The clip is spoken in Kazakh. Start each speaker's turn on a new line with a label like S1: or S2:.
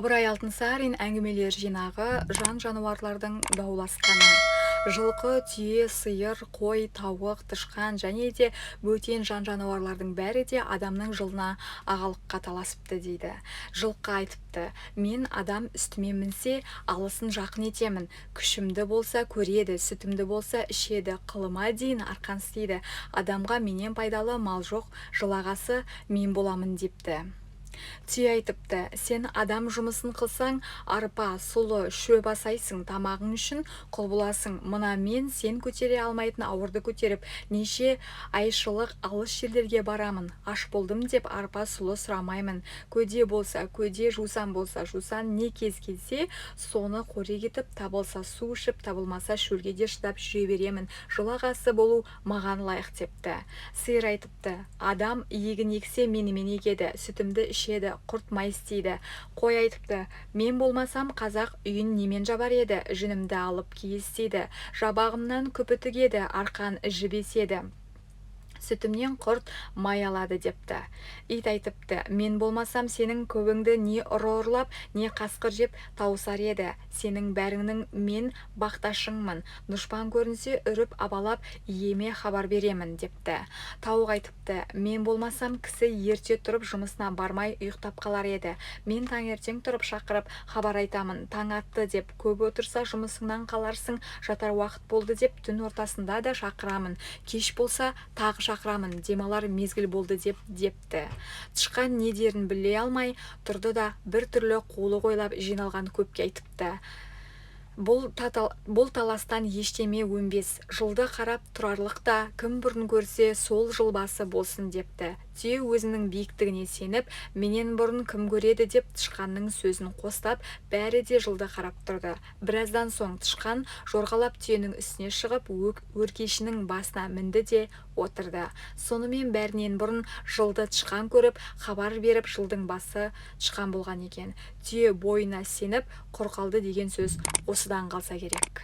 S1: Ыбырай Алтынсарин әңгімелер жинағы жан-жануарлардың дауласқаны. Жылқы, түйе, сиыр, қой, тауық, тышқан және де бөтен жан-жануарлардың бәрі де адамның жылына ағалыққа таласыпты дейді. Жылқы айтыпты: мен адам үстіме мінсе, алысын жақын етемін. Күшімді болса көреді, сүтімді болса ішеді, қылыма дейін арқан істейді. Адамға менен пайдалы мал жоқ, жылағасы мен боламын депті. Түйе айтыпты: сен адам жұмысын қылсаң, арпа, сұлы, шөп асайсың, тамағың үшін құл боласың. Мына мен сен көтере алмайтын ауырды көтеріп, неше айшылық алыс жерлерге барамын. Аш болдым деп арпа, сұлы сұрамаймын. Көде болса көде, жусан болса жусан, не кез келсе соны қорек етіп, табылса су ішіп, табылмаса шөлге де шыдап жүре беремін. Жылағасы болу маған лайық депті. Сиыр айтыпты: адам егін ексе менімен егеді, сүтімді ішеді, құрт май істейді. Қой айтыпты: мен болмасам қазақ үйін немен жабар еді, жүнімді алып киіз істейді, жабағымнан күпі тігеді, арқан жібеседі, сүтімнен құрт май алады депті. Ит айтыпты: мен болмасам сенің көбіңді не ұры ұрлап, не қасқыр жеп тауысар еді, сенің бәріңнің мен бақташыңмын, дұшпан көрінсе үріп абалап иеме хабар беремін депті. Тауық айтыпты: мен болмасам кісі ерте тұрып жұмысына бармай ұйықтап қалар еді, мен таңертең тұрып шақырып хабар айтамын, таң атты деп, көп отырса жұмысыңнан қаларсың, жатар уақыт болды деп, түн ортасында да шақырамын, кеш болса тағы шақырамын, демалар мезгіл болды депті. Тышқан не дерін біле алмай тұрды да бір түрлі қолы қойлап жиналған көпке айтыпты: бұл таластан ештеме өнбес, жылды қарап тұрарлық та, кім бұрын көрсе сол жыл басы болсын депті. Түйе өзінің биіктігіне сеніп, менен бұрын кім көреді деп тышқанның сөзін қостап, бәрі де жылды қарап тұрды. Біраздан соң тышқан жорғалап түйенің үстіне шығып, өркешінің басына мінді де отырды. Сонымен бәрінен бұрын жылды тышқан көріп, хабар беріп, жылдың басы тышқан болған екен. Түйе бойына сеніп құр қалды деген сөз осыдан қалса керек.